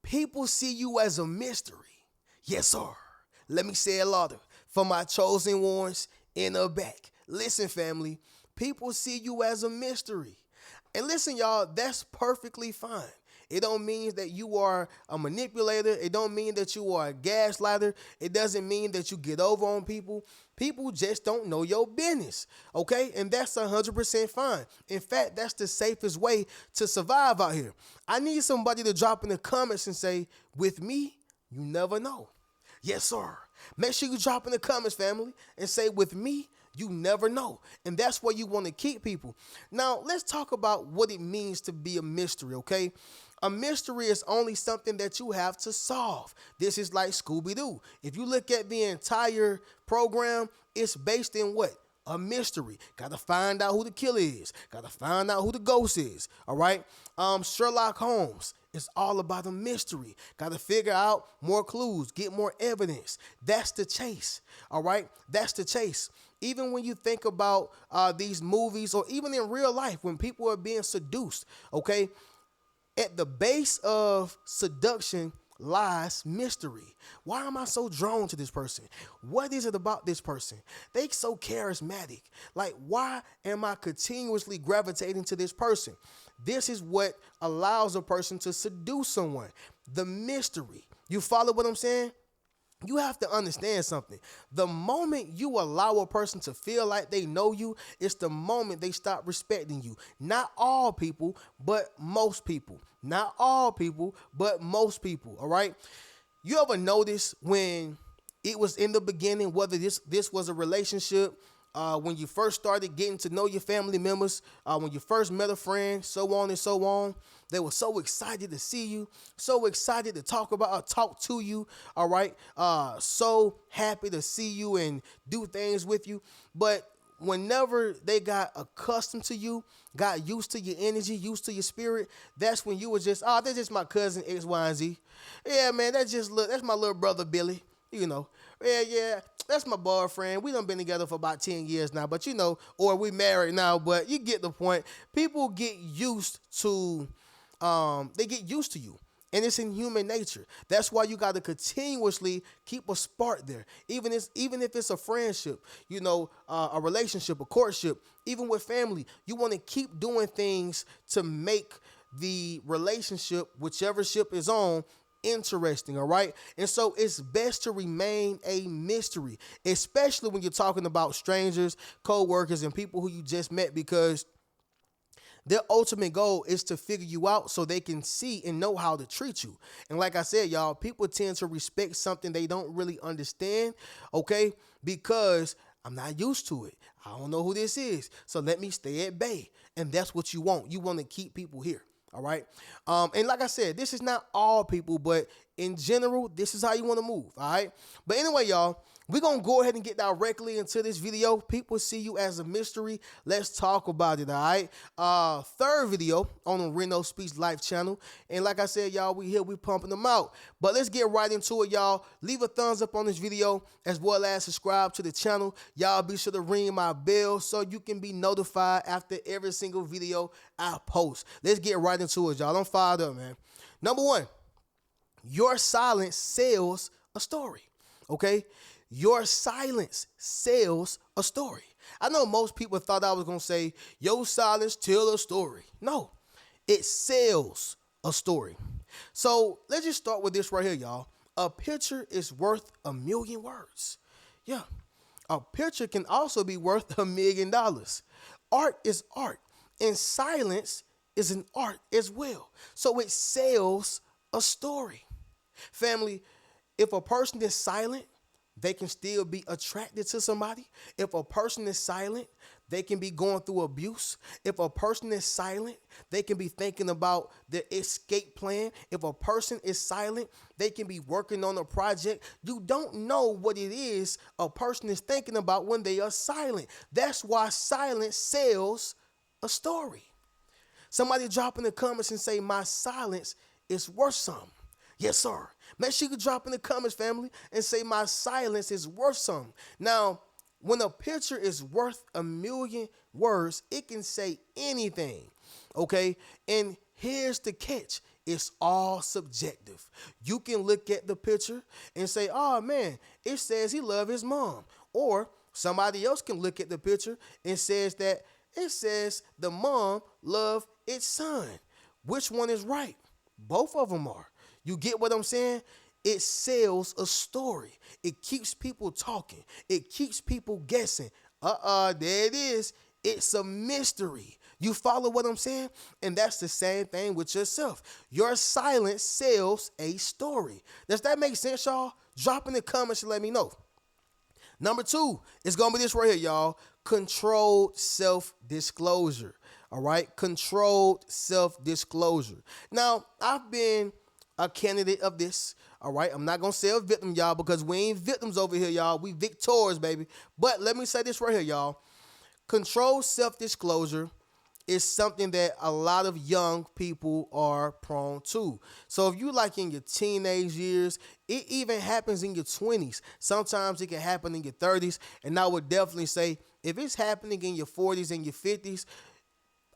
People see you as a mystery. Yes, sir. Let me say it louder for my chosen ones in the back. Listen, family, people see you as a mystery. And listen, y'all, that's perfectly fine. It don't mean that you are a manipulator. It don't mean that you are a gaslighter. It doesn't mean that you get over on people. People just don't know your business, okay? And that's 100% fine. In fact, that's the safest way to survive out here. I need somebody to drop in the comments and say, with me, you never know. Yes, sir. Make sure you drop in the comments, family, and say, with me, you never know. And that's where you want to keep people. Now, let's talk about what it means to be a mystery, okay? A mystery is only something that you have to solve. This is like Scooby-Doo. If you look at the entire program, it's based in what? A mystery. Got to find out who the killer is. Got to find out who the ghost is. All right. Sherlock Holmes. It's all about a mystery. Got to figure out more clues, get more evidence. That's the chase. All right. That's the chase. Even when you think about these movies, or even in real life, when people are being seduced, okay, at the base of seduction lies mystery. Why am I so drawn to this person? What is it about this person? They so charismatic. Like, why am I continuously gravitating to this person? This is what allows a person to seduce someone. The mystery. You follow what I'm saying? You have to understand something. The moment you allow a person to feel like they know you, it's the moment they stop respecting you. Not all people, but most people. Not all people, but most people, all right? You ever notice when it was in the beginning, whether this was a relationship, when you first started getting to know your family members, when you first met a friend, so on and so on, they were so excited to see you, so excited to talk to you, all right? So happy to see you and do things with you. But whenever they got accustomed to you, got used to your energy, used to your spirit, that's when you were just, that's just my cousin X, Y, and Z. Yeah, man, that's my little brother Billy, you know. Yeah, that's my boyfriend. We done been together for about 10 years now, but or we married now, but you get the point. People get used to, they get used to you. And it's in human nature. That's why you got to continuously keep a spark there. Even if it's a friendship, a relationship, a courtship, even with family, you want to keep doing things to make the relationship, whichever ship is on, interesting, all right? And so it's best to remain a mystery, especially when you're talking about strangers, co-workers, and people who you just met, because their ultimate goal is to figure you out so they can see and know how to treat you. And like I said, y'all, people tend to respect something they don't really understand, okay? Because I'm not used to it. I don't know who this is, so let me stay at bay. And that's what you want. You want to keep people here, all right? And like I said, this is not all people, but in general, this is how you want to move, all right? But anyway, y'all, we're going to go ahead and get directly into this video. People see you as a mystery. Let's talk about it, all right? Third video on the Reno Speaks Life channel. And like I said, y'all, we pumping them out. But let's get right into it, y'all. Leave a thumbs up on this video, as well as subscribe to the channel. Y'all be sure to ring my bell so you can be notified after every single video I post. Let's get right into it, y'all. I'm fired up, man. Number one, your silence sells a story, okay? Your silence sells a story. I know most people thought I was going to say, your silence tell a story. No, it sells a story. So let's just start with this right here, y'all. A picture is worth 1,000,000 words. Yeah, a picture can also be worth $1,000,000. Art is art, and silence is an art as well. So it sells a story. Family, if a person is silent, they can still be attracted to somebody. If a person is silent, they can be going through abuse. If a person is silent, they can be thinking about their escape plan. If a person is silent, they can be working on a project. You don't know what it is a person is thinking about when they are silent. That's why silence sells a story. Somebody drop in the comments and say, my silence is worth something. Yes, sir. Make sure you drop in the comments, family, and say my silence is worth something. Now, when a picture is worth 1,000,000 words, it can say anything, okay? And here's the catch. It's all subjective. You can look at the picture and say, oh man, it says he loved his mom. Or somebody else can look at the picture and says that it says the mom loved its son. Which one is right? Both of them are. You get what I'm saying? It sells a story. It keeps people talking. It keeps people guessing. There it is. It's a mystery. You follow what I'm saying? And that's the same thing with yourself. Your silence sells a story. Does that make sense, y'all? Drop in the comments and let me know. Number 2 is going to be this right here, y'all. Controlled self-disclosure. All right? Controlled self-disclosure. Now, I've been a candidate of this. All right? I'm not going to say a victim, y'all, because we ain't victims over here, y'all. We victors, baby. But let me say this right here, y'all. Controlled self-disclosure is something that a lot of young people are prone to. So if you like in your teenage years, it even happens in your 20s. Sometimes it can happen in your 30s. And I would definitely say if it's happening in your 40s and your 50s,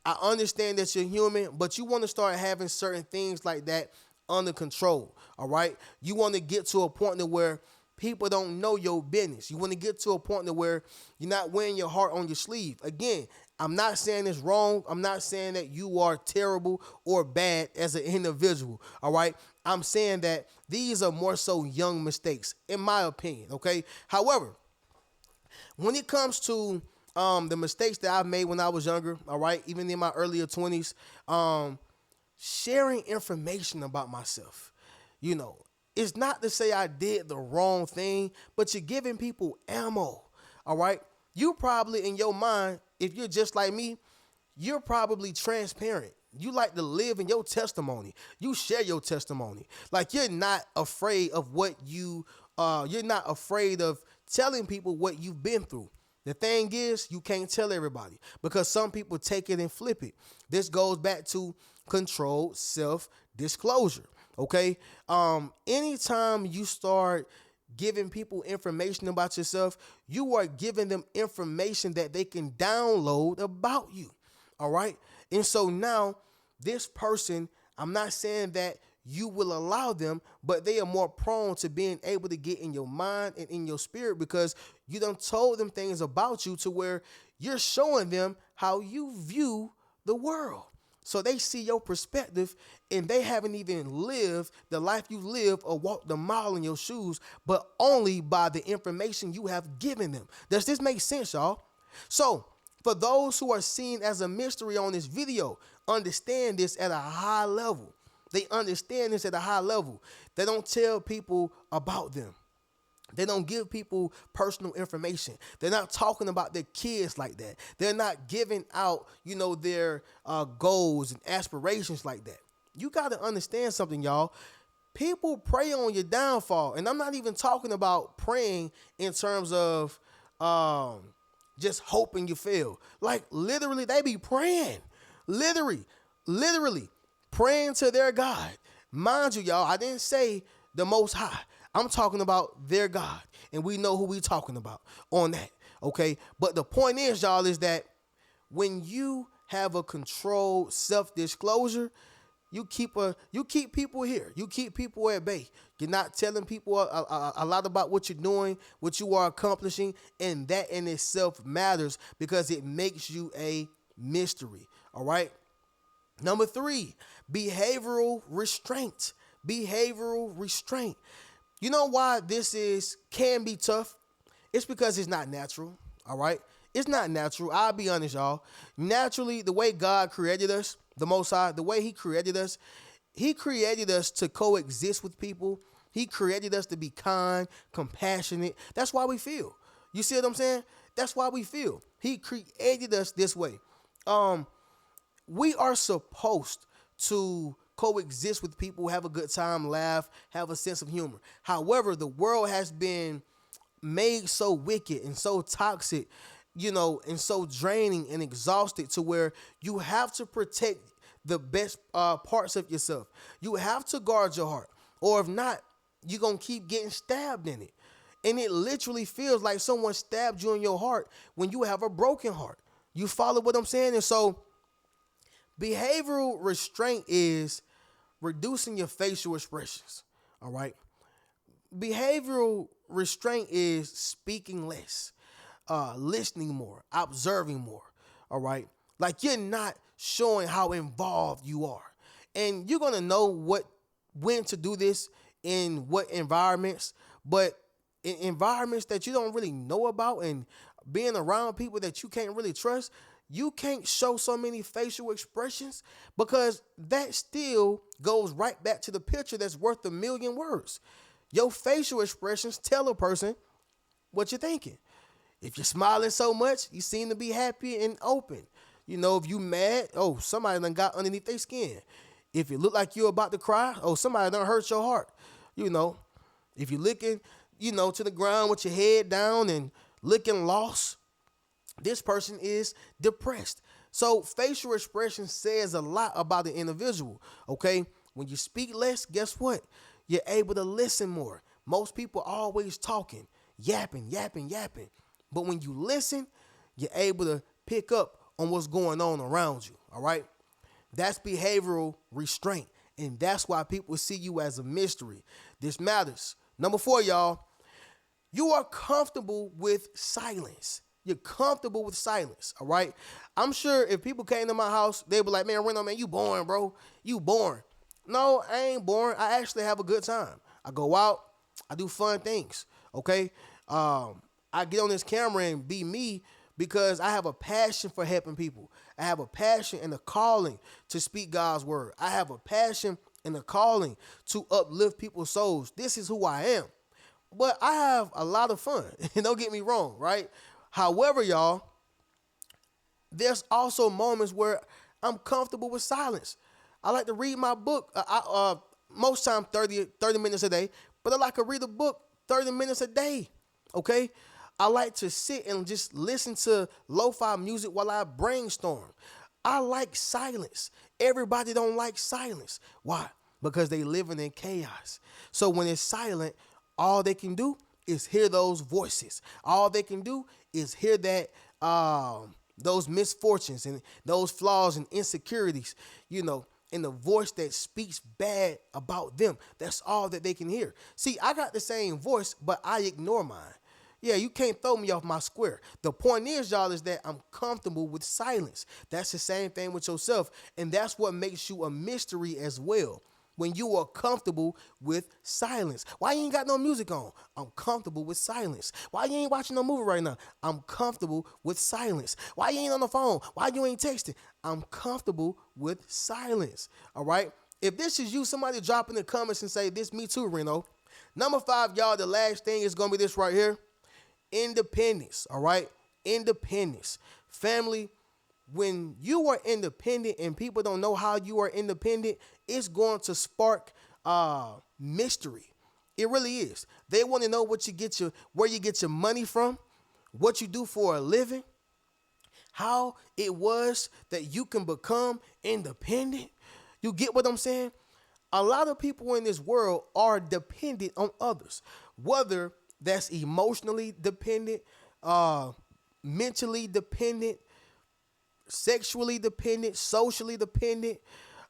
I understand that you're human, but you want to start having certain things like that under control, all right? You want to get to a point to where people don't know your business. You want to get to a point to where you're not wearing your heart on your sleeve. Again, I'm not saying it's wrong. I'm not saying that you are terrible or bad as an individual, all right? I'm saying that these are more so young mistakes, in my opinion, okay? However, when it comes to the mistakes that I made when I was younger, all right, even in my earlier 20s, sharing information about myself, you know, it's not to say I did the wrong thing, but you're giving people ammo, all right? You probably, in your mind, if you're just like me, you're probably transparent. You like to live in your testimony. You share your testimony. Like you're not afraid of what you're not afraid of telling people what you've been through. The thing is, you can't tell everybody because some people take it and flip it. This goes back to controlled self-disclosure, okay? Anytime you start giving people information about yourself, you are giving them information that they can download about you, all right? And so now this person, I'm not saying that you will allow them, but they are more prone to being able to get in your mind and in your spirit because you done told them things about you to where you're showing them how you view the world. So they see your perspective and they haven't even lived the life you live or walked the mile in your shoes, but only by the information you have given them. Does this make sense, y'all? So for those who are seen as a mystery on this video, understand this at a high level. They understand this at a high level. They don't tell people about them. They don't give people personal information. They're not talking about their kids like that. They're not giving out, their goals and aspirations like that. You got to understand something, y'all. People prey on your downfall. And I'm not even talking about praying in terms of just hoping you fail. Like literally, they be praying. Literally praying to their God. Mind you, y'all, I didn't say the Most High. I'm talking about their God, and we know who we talking about on that, okay? But the point is, y'all, is that when you have a controlled self-disclosure, you keep people here. You keep people at bay. You're not telling people a lot about what you're doing, what you are accomplishing, and that in itself matters because it makes you a mystery, all right? Number 3, behavioral restraint. Behavioral restraint. You know why this can be tough? It's because it's not natural, all right? It's not natural. I'll be honest, y'all. Naturally, the way God created us, the Most High, the way He created us to coexist with people. He created us to be kind, compassionate. That's why we feel. You see what I'm saying? That's why we feel. He created us this way. We are supposed to coexist with people, have a good time, laugh, have a sense of humor. However, the world has been made so wicked and so toxic, and so draining and exhausted to where you have to protect the best parts of yourself. You have to guard your heart, or if not, you're going to keep getting stabbed in it. And it literally feels like someone stabbed you in your heart when you have a broken heart. You follow what I'm saying? And so behavioral restraint is reducing your facial expressions. All right. Behavioral restraint is speaking less, listening more, observing more. All right. Like you're not showing how involved you are. And you're gonna know when to do this in what environments, but in environments that you don't really know about and being around people that you can't really trust, you can't show so many facial expressions because that still goes right back to the picture that's worth a million words. Your facial expressions tell a person what you're thinking. If you're smiling so much, you seem to be happy and open. If you mad, oh, somebody done got underneath their skin. If it look like you're about to cry, oh, somebody done hurt your heart. You know, if you're looking, to the ground with your head down and looking lost, this person is depressed. So facial expression says a lot about the individual, okay? When you speak less, guess what? You're able to listen more. Most people are always talking, yapping, yapping, yapping. But when you listen, you're able to pick up on what's going on around you, all right? That's behavioral restraint, and that's why people see you as a mystery. This matters. Number 4, y'all, you are comfortable with silence. You're comfortable with silence, all right? I'm sure if people came to my house, they'd be like, man, Reno, man, you boring, bro. You boring. No, I ain't boring. I actually have a good time. I go out. I do fun things, okay? I get on this camera and be me because I have a passion for helping people. I have a passion and a calling to speak God's word. I have a passion and a calling to uplift people's souls. This is who I am. But I have a lot of fun. Don't get me wrong, right? However, y'all, there's also moments where I'm comfortable with silence. I like to read my book. Most time 30 minutes a day, but I like to read a book 30 minutes a day, okay? I like to sit and just listen to lo-fi music while I brainstorm. I like silence. Everybody don't like silence. Why? Because they living in chaos. So when it's silent, all they can do is hear those voices. All they can do is hear that those misfortunes and those flaws and insecurities, in the voice that speaks bad about them. That's all that they can hear. See, I got the same voice, but I ignore mine. Yeah, you can't throw me off my square. The point is, y'all, is that I'm comfortable with silence. That's the same thing with yourself, and that's what makes you a mystery as well. When you are comfortable with silence. Why you ain't got no music on? I'm comfortable with silence. Why you ain't watching no movie right now? I'm comfortable with silence. Why you ain't on the phone? Why you ain't texting? I'm comfortable with silence. All right? If this is you, somebody drop in the comments and say, this me too, Reno. Number 5, y'all, the last thing is going to be this right here. Independence, all right? Independence. Family, when you are independent and people don't know how you are independent, it's going to spark mystery. It really is. They want to know where you get your money from, what you do for a living, how it was that you can become independent. You get what I'm saying? A lot of people in this world are dependent on others, whether that's emotionally dependent, mentally dependent, sexually dependent, socially dependent.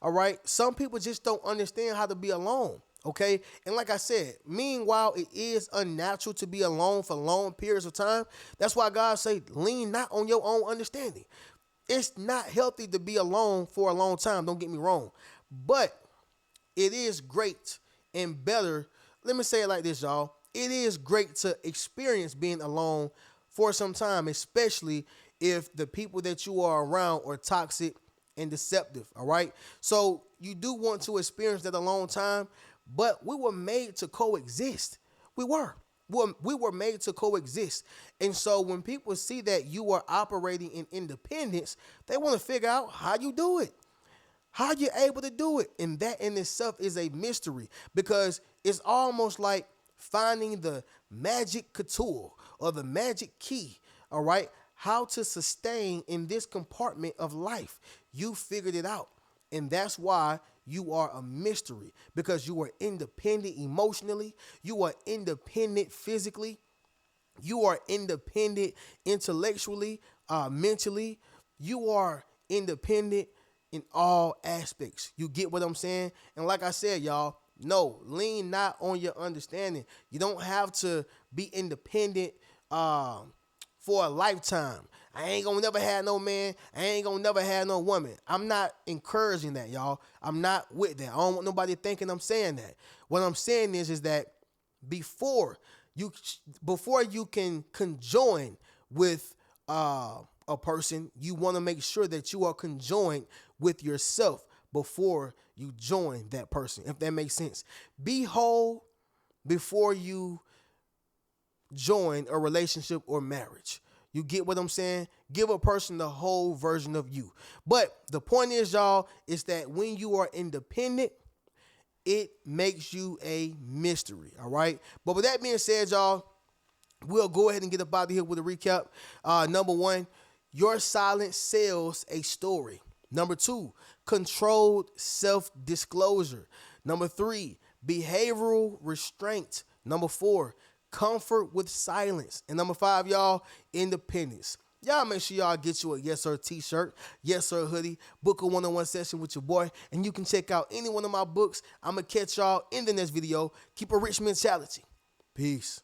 All right. Some people just don't understand how to be alone. Okay. And like I said, meanwhile, it is unnatural to be alone for long periods of time. That's why God say, lean not on your own understanding. It's not healthy to be alone for a long time. Don't get me wrong. But it is great and better. Let me say it like this, y'all. It is great to experience being alone for some time, especially if the people that you are around are toxic and deceptive, all right? So you do want to experience that alone time, but we were made to coexist. We were. We were made to coexist. And so when people see that you are operating in independence, they want to figure out how you do it, how you're able to do it. And that in itself is a mystery because it's almost like finding the magic couture or the magic key, all right? How to sustain in this compartment of life. You figured it out. And that's why you are a mystery because you are independent emotionally. You are independent physically. You are independent intellectually, mentally. You are independent in all aspects. You get what I'm saying? And like I said, y'all, no, lean not on your understanding. You don't have to be independent for a lifetime. I ain't gonna never have no man. I ain't gonna never have no woman. I'm not encouraging that, y'all. I'm not with that. I don't want nobody thinking I'm saying that. What I'm saying is that before you before you can conjoin with a person, you want to make sure that you are conjoined with yourself before you join that person, if that makes sense. Be whole before you join a relationship or marriage. You get what I'm saying? Give a person the whole version of you. But the point is, y'all, is that when you are independent, it makes you a mystery. All right. But with that being said, y'all, we'll go ahead and get up out of here with a recap. Number one, your silence sells a story. Number two, controlled self-disclosure. Number three, behavioral restraint. Number four, comfort with silence. And number five, y'all, independence. Y'all make sure y'all get you a Yes Sir t-shirt, Yes Sir hoodie, book a one-on-one session with your boy, and you can check out any one of my books. I'm going to catch y'all in the next video. Keep a rich mentality. Peace.